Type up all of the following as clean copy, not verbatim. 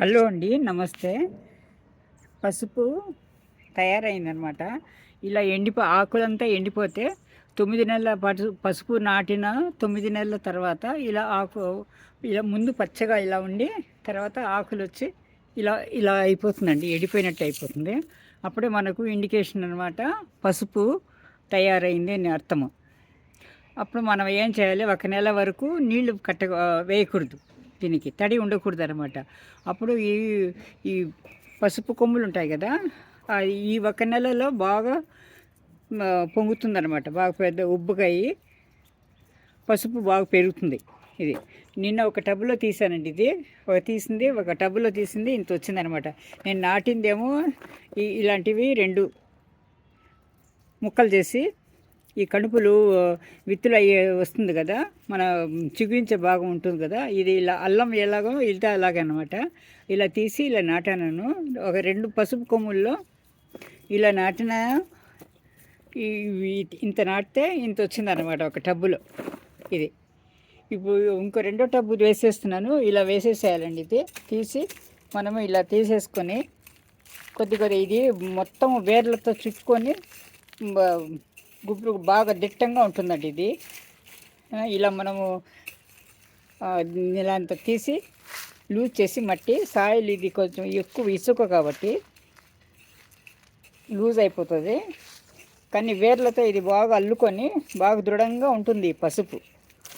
Hello అండి, నమస్తే. పసుపు తయారైందనమాట. ఇలా ఆకులంతా ఎండిపోతే 9 నెలల పాటు పసుపు నాటిన 9 నెలల తర్వాత ఇలా ముందు పచ్చగా ఇలా ఉండి తర్వాత ఆకులు వచ్చి ఇలా ఇలా అయిపోతుందండి, ఎండిపోయినట్టు అయిపోతుంది. అప్పుడే మనకు ఇండికేషన్ అనమాట, పసుపు తయారైంది అని అర్థము. అప్పుడు మనం ఏం చేయాలి, 1 నెల వరకు నీళ్లు వేయకూడదు, దీనికి తడి ఉండకూడదు అనమాట. అప్పుడు ఈ పసుపు కొమ్ములు ఉంటాయి కదా, ఈ 1 నెలలో బాగా పొంగుతుందనమాట, బాగా పెద్ద ఉబ్బుకాయి పసుపు బాగా పెరుగుతుంది. ఇది నిన్న ఒక టబ్లో తీసానండి, ఒక టబ్లో తీసింది ఇంత వచ్చిందనమాట. నేను నాటిందేమో ఇలాంటివి 2 ముక్కలు చేసి, ఈ కణుపులు విత్తులు వస్తుంది కదా, మన చిగురించే భాగం ఉంటుంది కదా, ఇది ఇలా అల్లం ఎలాగో ఇలా అలాగనమాట. ఇలా తీసి ఇలా నాటాను. ఒక 2 పసుపు కొమ్ముల్లో ఇలా నాటిన ఇంత నాటితే ఇంత వచ్చిందనమాట ఒక టబ్బులో. ఇది ఇప్పుడు ఇంకో 2వ టబ్బు వేసేస్తున్నాను. ఇలా వేసేసేయాలండి. ఇది తీసి మనము ఇలా తీసేసుకొని కొద్దిగా ఇది మొత్తం వేర్లతో చుట్టుకొని గుప్పుడు బాగా దిట్టంగా ఉంటుందండి ఇది. ఇలా మనము ఇలా అంతా తీసి లూజ్ చేసి మట్టి సాయిల్, ఇది కొంచెం ఎక్కువ ఇసుక కాబట్టి లూజ్ అయిపోతుంది, కానీ వేర్లతో ఇది బాగా అల్లుకొని బాగా దృఢంగా ఉంటుంది పసుపు,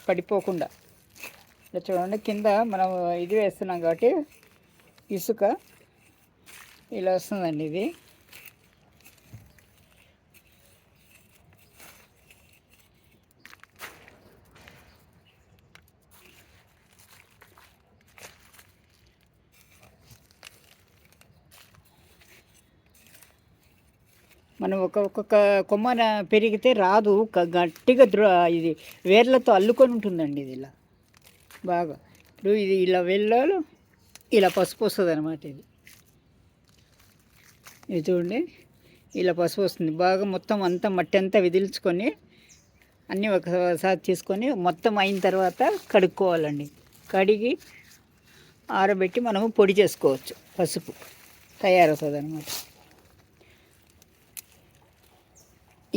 పడిపోకుండా. ఇలా చూడండి, కింద మనం ఇది వేస్తున్నాం కాబట్టి ఇసుక ఇలా వస్తుందండి. ఇది మనం ఒక్కొక్క కొమ్మన పెరిగితే రాదు, గట్టిగా ఇది వేర్లతో అల్లుకొని ఉంటుందండి. ఇది ఇలా బాగా ఇప్పుడు ఇది ఇలా వెళ్ళాలి, ఇలా పసుపు వస్తుంది అనమాట. ఇది చూడండి, ఇలా పసుపు వస్తుంది. బాగా మొత్తం అంతా మట్టి అంతా విదిల్చుకొని అన్నీ ఒకసారి తీసుకొని మొత్తం అయిన తర్వాత కడుక్కోవాలండి. కడిగి ఆరబెట్టి మనము పొడి చేసుకోవచ్చు, పసుపు తయారవుతుంది అనమాట.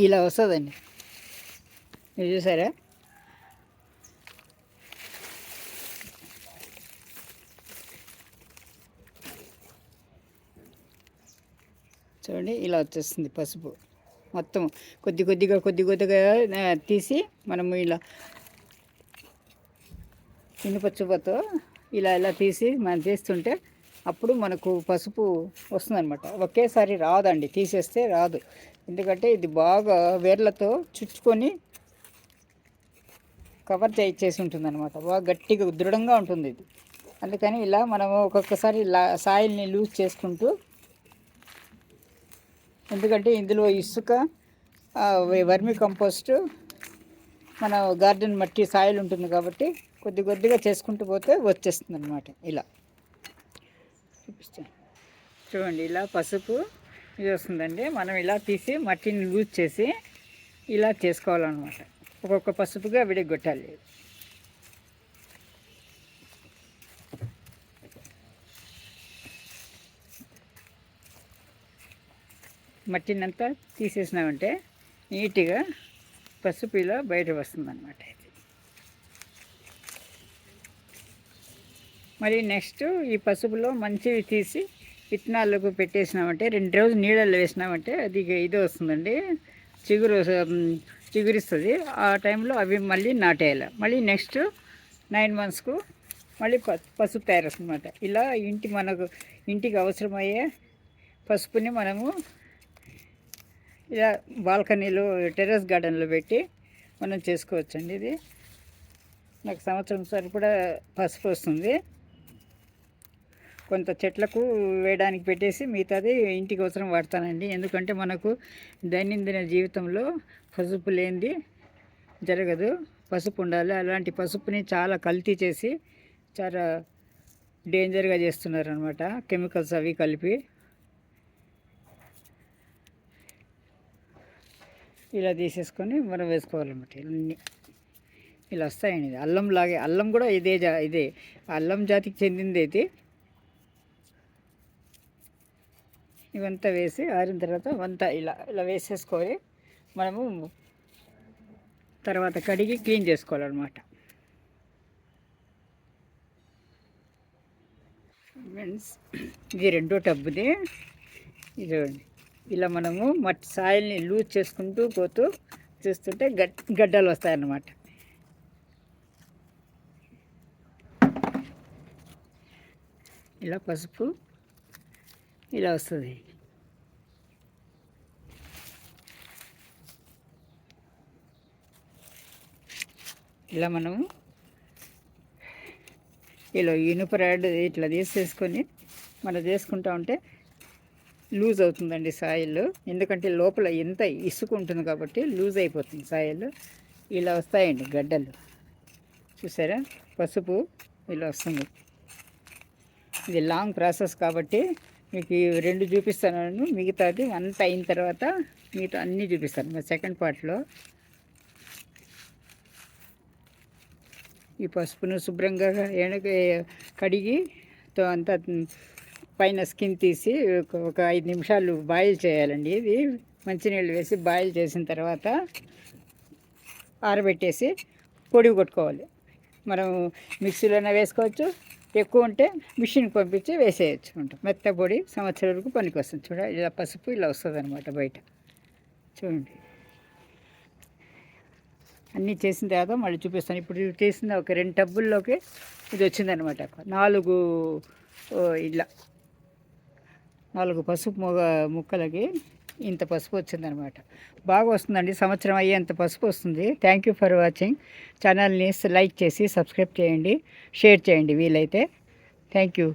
ఇలా వస్తుందండి, మీరు చూసారా? చూడండి, ఇలా వచ్చేస్తుంది పసుపు మొత్తం. కొద్దిగా తీసి మనము ఇలా ఇనుప ఇలా తీసి మనం తీస్తుంటే అప్పుడు మనకు పసుపు వస్తుందన్నమాట. ఒకేసారి రాదండి, తీసేస్తే రాదు. ఎందుకంటే ఇది బాగా వేర్లతో చుట్టుకొని కవర్ చేసి ఉంటుంది అనమాట, బాగా గట్టిగా దృఢంగా ఉంటుంది ఇది. అందుకని ఇలా మనము ఒక్కొక్కసారి సాయిల్ని లూజ్ చేసుకుంటూ, ఎందుకంటే ఇందులో ఇసుక, వర్మి కంపోస్ట్, మన గార్డెన్ మట్టి సాయిల్ ఉంటుంది కాబట్టి కొద్దిగా చేసుకుంటూ పోతే వచ్చేస్తుంది అనమాట. ఇలా చూపిస్తాను చూడండి, ఇలా పసుపు ఇది వస్తుందండి. మనం ఇలా తీసి మట్టిని లూజ్ చేసి ఇలా చేసుకోవాలన్నమాట. ఒక్కొక్క పసుపుగా విడగొట్టాలి. మట్టినంతా తీసేసినామంటే నీట్గా పసుపు ఇలా బయట వస్తుందన్నమాట. ఇది మరి నెక్స్ట్ ఈ పసుపులో మంచివి తీసి విత్తనాలకు పెట్టేసినామంటే 2 రోజులు నీళ్ళల్లో వేసినామంటే అది ఇది వస్తుందండి, చిగురిస్తుంది. ఆ టైంలో అవి మళ్ళీ నాటేయాలి. మళ్ళీ నెక్స్ట్ 9 మంత్స్కు మళ్ళీ పసుపు తయారవుతుందన్నమాట. ఇలా మనకు ఇంటికి అవసరమయ్యే పసుపుని మనము ఇలా బాల్కనీలో, టెర్రస్ గార్డెన్లో పెట్టి మనం చేసుకోవచ్చండి. ఇది నాకు సంవత్సరం సరిపడా పసుపు వస్తుంది. కొంత చెట్లకు వేయడానికి పెట్టేసి మిగతాది ఇంటికి అవసరం వాడతానండి. ఎందుకంటే మనకు దైనందిన జీవితంలో పసుపు లేనిది జరగదు, పసుపు ఉండాలి. అలాంటి పసుపుని చాలా కల్తీ చేసి చాలా డేంజర్గా చేస్తున్నారు అనమాట, కెమికల్స్ అవి కలిపి. ఇలా తీసేసుకొని మనం వేసుకోవాలన్నమాట. ఇవన్నీ ఇలా వస్తాయండి. అల్లం కూడా ఇదే అల్లం జాతికి చెందింది అయితే. ఇవంతా వేసి ఆరిన తర్వాత వంతా ఇలా ఇలా వేసేసుకొని మనము తర్వాత కడిగి క్లీన్ చేసుకోవాలన్నమాట. ఫ్రెండ్స్, ఇది రెండో టబ్బుది. ఇది ఇలా మనము మట్టి సాయిల్ని లూజ్ చేసుకుంటూ పోతూ చూస్తుంటే గడ్డలు వస్తాయన్నమాట. ఇలా పసుపు ఇలా వస్తుంది. ఇలా మనము ఇలా ఇనుప రాడ్ ఇట్లా తీసేసుకొని మనం చేసుకుంటా ఉంటే లూజ్ అవుతుందండి సాయిల్. ఎందుకంటే లోపల ఎంత ఇసుక ఉంటుంది కాబట్టి లూజ్ అయిపోతుంది సాయిల్. ఇలా వస్తాయండి గడ్డలు, చూసారా? పసుపు ఇలా వస్తుంది. ఇది లాంగ్ ప్రాసెస్ కాబట్టి మీకు ఈ 2 చూపిస్తాను. మిగతాది అంతా అయిన తర్వాత మిగతా అన్నీ చూపిస్తాను సెకండ్ పార్ట్లో. ఈ పసుపును శుభ్రంగా కడిగి అంతా పైన స్కిన్ తీసి ఒక 5 నిమిషాలు బాయిల్ చేయాలండి. ఇది మంచినీళ్ళు వేసి బాయిల్ చేసిన తర్వాత ఆరబెట్టేసి పొడి కొట్టుకోవాలి. మనం మిక్సీలోనే వేసుకోవచ్చు, ఎక్కువ ఉంటే మిషన్కి పంపించి వేసేయచ్చు ఉంటాం. మెత్త పొడి సంవత్సరం వరకు పనికి వస్తుంది. చూడండి, ఇలా పసుపు ఇలా వస్తుంది అనమాట బయట. చూడండి, అన్నీ చేసిన తర్వాత మళ్ళీ చూపిస్తాను. ఇప్పుడు చేసిన ఒక 2 టబ్బుల్లోకి ఇది వచ్చిందనమాట. 4 పసుపు ముక్కలకి ఇంత పసుపు వచ్చిందనమాట. బాగా వస్తుందండి, సంవత్సరం అయ్యేంత పసుపు వస్తుంది. Thank you for watching. ఛానల్ని లైక్ చేసి సబ్స్క్రైబ్ చేయండి, షేర్ చేయండి వీలైతే. Thank you.